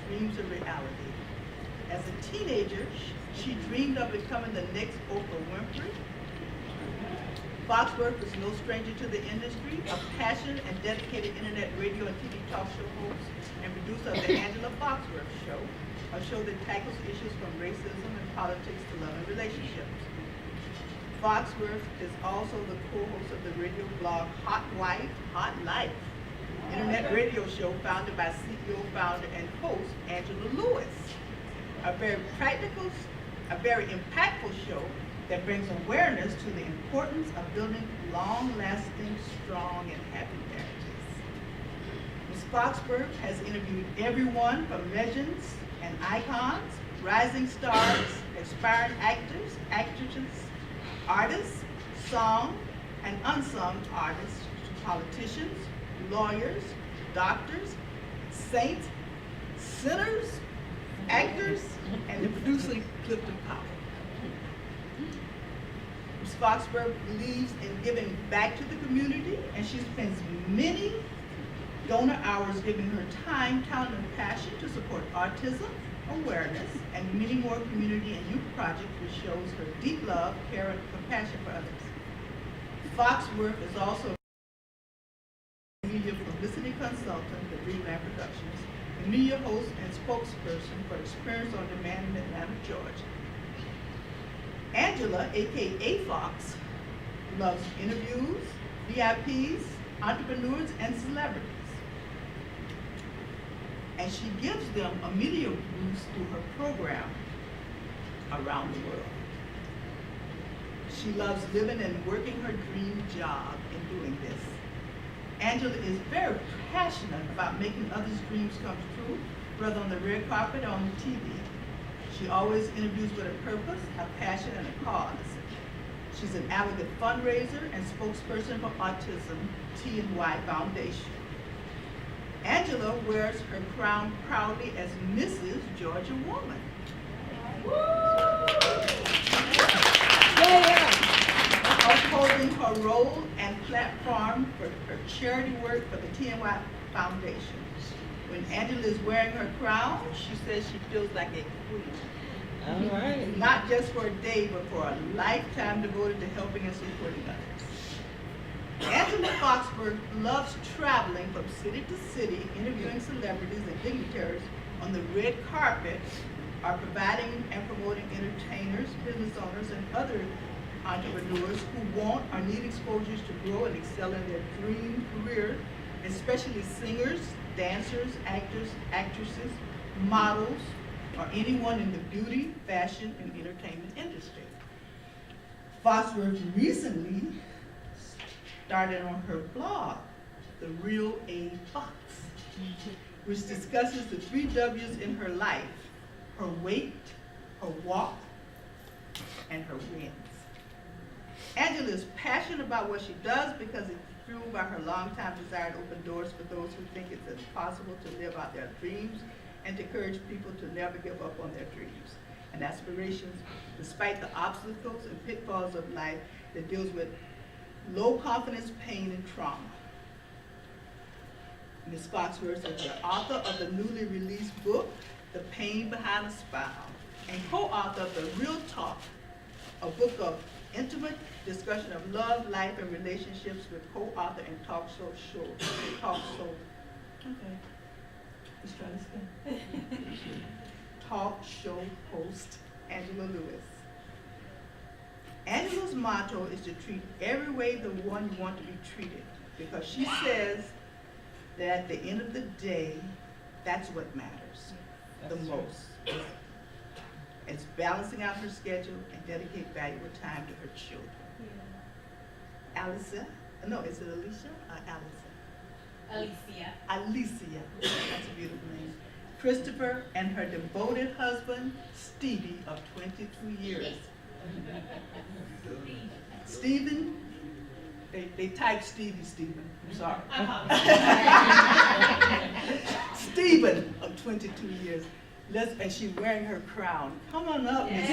dreams a reality. As a teenager, she dreamed of becoming the next Oprah Winfrey. Foxworth is no stranger to the industry, a passionate and dedicated internet radio and TV talk show host and producer of the Angela Collins-Foxworth Show, a show that tackles issues from racism and politics to love and relationships. Foxworth is also the co-host of the radio blog Hot Wife, Hot Life, internet radio show founded by CEO, founder, and host Angela Lewis. A very practical, a very impactful show that brings awareness to the importance of building long-lasting, strong, and happy marriages. Ms. Foxworth has interviewed everyone from legends and icons, rising stars, aspiring actors, actresses, artists, song and unsung artists, to politicians, lawyers, doctors, saints, sinners, actors, and the producer Clifton Powell. Ms. Foxworth believes in giving back to the community, and she spends many donor hours giving her time, talent, and passion to support autism awareness and many more community and youth projects, which shows her deep love, care, and compassion for others. Foxworth is also a media publicity consultant for Dreamland Productions, a media host and spokesperson for Experience on Demand in Atlanta, Georgia. Angela, aka Fox, loves interviews, VIPs, entrepreneurs, and celebrities. And she gives them a media boost through her program around the world. She loves living and working her dream job in doing this. Angela is very passionate about making others' dreams come true, whether on the red carpet or on the TV. She always interviews with a purpose, a passion, and a cause. She's an advocate fundraiser and spokesperson for Autism T&Y Foundation. Angela wears her crown proudly as Mrs. Georgia Woman. Upholding her role and platform for her charity work for the T&Y Foundation. When Angela is wearing her crown, she says she feels like a queen. All right. Not just for a day, but for a lifetime devoted to helping and supporting others. Angela Foxworth loves traveling from city to city, interviewing celebrities and dignitaries on the red carpet, or providing and promoting entertainers, business owners, and other entrepreneurs who want or need exposures to grow and excel in their dream career, especially singers, dancers, actors, actresses, models, or anyone in the beauty, fashion, and entertainment industry. Foxworth recently started on her blog, The Real A Fox, which discusses the 3 W's in her life: her weight, her walk, and her wins. Angela is passionate about what she does because it's fueled by her longtime desire to open doors for those who think it's impossible to live out their dreams and to encourage people to never give up on their dreams and aspirations despite the obstacles and pitfalls of life that deals with low confidence, pain, and trauma. Ms. Foxworth is the author of the newly released book, The Pain Behind a Smile, and co-author of The Real Talk, a book of intimate discussion of love, life, and relationships with co-author and talk show okay. Let's try this again. Talk show host Angela Lewis. Angela's motto is to treat every way the one you want to be treated, because she says that at the end of the day, that's what matters the most. It's balancing out her schedule and dedicate valuable time to her children. Yeah. Alicia, no, is it Alicia or Alicia? Alicia, that's a beautiful name. Christopher and her devoted husband, Stevie, of 22 years. Stephen, they type Stevie, Stephen, I'm sorry. Stephen, of 22 years. And she's wearing her crown. Come on up, Miss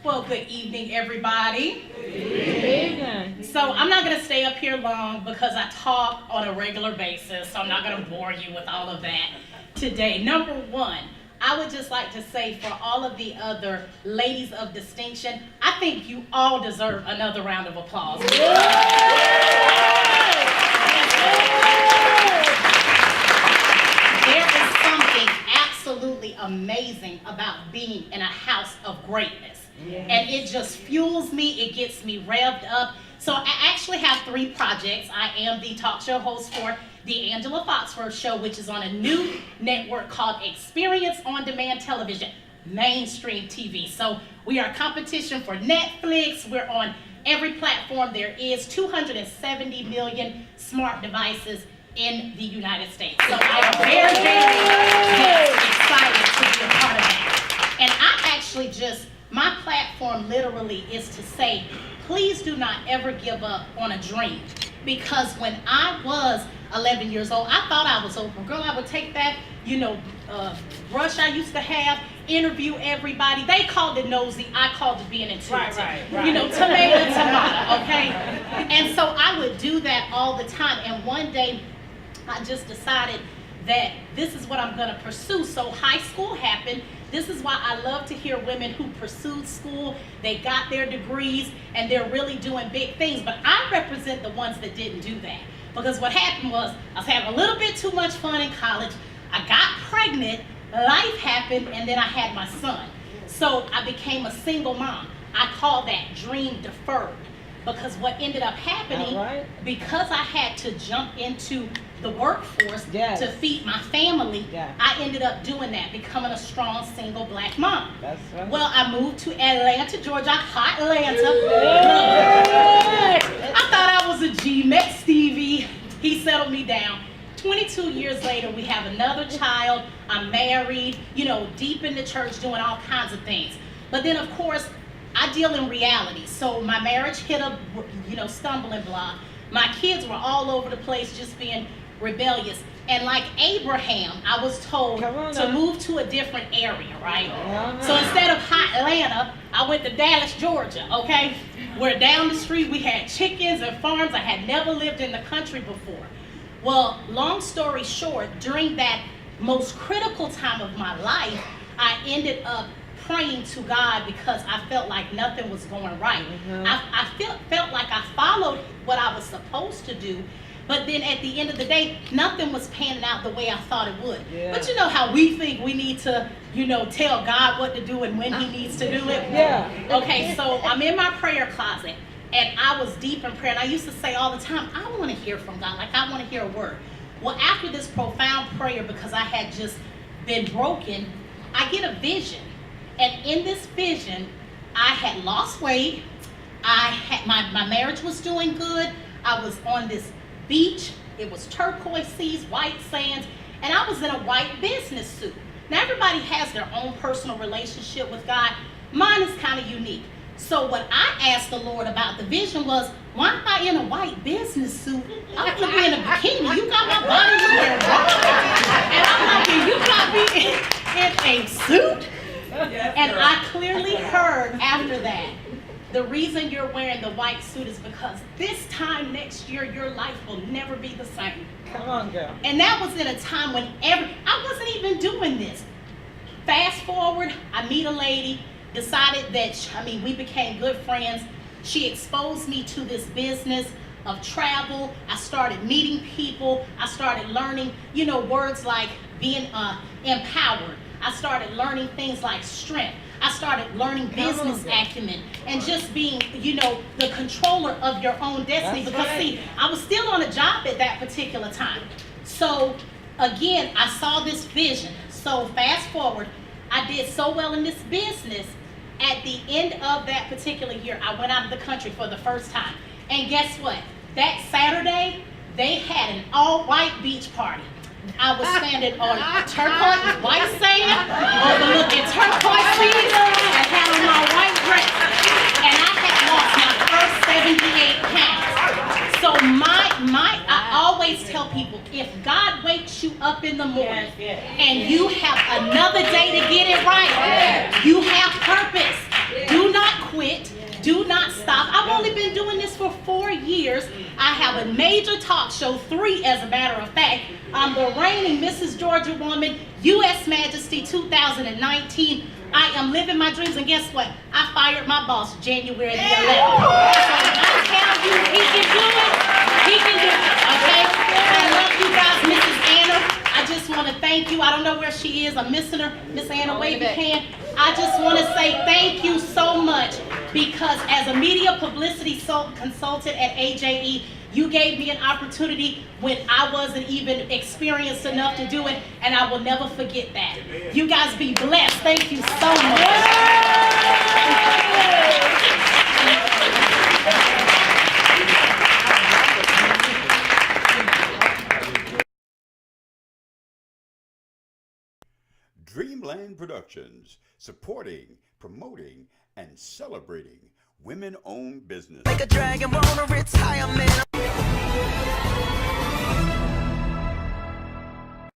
Well, good evening, everybody. Good evening. So I'm not going to stay up here long because I talk on a regular basis, so I'm not going to bore you with all of that today. Number one, I would just like to say for all of the other ladies of distinction, I think you all deserve another round of applause. There is something absolutely amazing about being in a house of greatness. Yes. And it just fuels me, it gets me revved up. So I actually have 3 projects. I am the talk show host for the Angela Collins-Foxworth Show, which is on a new network called Experience On Demand Television, mainstream TV. So we are competition for Netflix. We're on every platform there is, 270 million smart devices in the United States. So I am very, very excited to be a part of that. And I actually my platform literally is to say, please do not ever give up on a dream. Because when I was 11 years old, I thought I was over. Girl, I would take that, brush I used to have, interview everybody. They called it nosy, I called it being intuitive. Right. Tomato, okay? And so I would do that all the time. And one day, I just decided that this is what I'm gonna pursue. So high school happened. This is why I love to hear women who pursued school, they got their degrees, and they're really doing big things. But I represent the ones that didn't do that. Because what happened was, I was having a little bit too much fun in college. I got pregnant, life happened, and then I had my son. So I became a single mom. I call that dream deferred. Because what ended up happening, because I had to jump into the workforce to feed my family, I ended up doing that, becoming a strong single black mom. That's right. Well, I moved to Atlanta, Georgia, hot Atlanta. I thought I was a G, met Stevie, he settled me down. 22 years later, we have another child, I'm married, deep in the church, doing all kinds of things. But then, of course, I deal in reality. So my marriage hit a, stumbling block. My kids were all over the place, just being rebellious. And like Abraham, I was told to move to a different area, right? So instead of hot Atlanta, I went to Dallas, Georgia, okay? Where down the street we had chickens and farms. I had never lived in the country before. Well, long story short, during that most critical time of my life, I ended up praying to God because I felt like nothing was going right. I felt like I followed what I was supposed to do, but then at the end of the day, nothing was panning out the way I thought it would. But you know how we think we need to, tell God what to do and when he needs to do it? Okay, so I'm in my prayer closet, and I was deep in prayer, and I used to say all the time, I want to hear from God, like I want to hear a word. Well, after this profound prayer, because I had just been broken, I get a vision. And in this vision, I had lost weight. I had my marriage was doing good. I was on this beach. It was turquoise seas, white sands, and I was in a white business suit. Now everybody has their own personal relationship with God. Mine is kind of unique. So what I asked the Lord about the vision was, why am I in a white business suit? I could be in a bikini. You got my body here wrong. And I'm like, you got me in a suit? And I clearly heard after that, the reason you're wearing the white suit is because this time next year, your life will never be the same. Come on, girl. And that was in a time when I wasn't even doing this. Fast forward, I meet a lady, decided that, we became good friends. She exposed me to this business of travel. I started meeting people. I started learning, words like being empowered. I started learning things like strength. I started learning business acumen and just being, the controller of your own destiny. Because see, I was still on a job at that particular time. So again, I saw this vision. So fast forward, I did so well in this business. At the end of that particular year, I went out of the country for the first time. And guess what? That Saturday, they had an all-white beach party. I was standing on turquoise white sand, overlooking turquoise seas, and had on my white dress. And I had lost my first 78 pounds. So I always tell people, if God wakes you up in the morning and you have another day to get it right, you have purpose. Do not years. I have a major talk show, 3 as a matter of fact. I'm the reigning Mrs. Georgia Woman, U.S. Majesty 2019. I am living my dreams, and guess what? I fired my boss January the 11th. So when I tell you he can do it, he can do it, okay? I love you guys, Mrs. Anna. I just want to thank you. I don't know where she is. I'm missing her. Miss Anna, wave your hand. I just want to say thank you so much, because as a media publicity consultant at AJE, you gave me an opportunity when I wasn't even experienced enough to do it, and I will never forget that. You guys be blessed. Thank you so much. Dreamland Productions, supporting, promoting, and celebrating women-owned business. Like a dragon, wanna retire, man.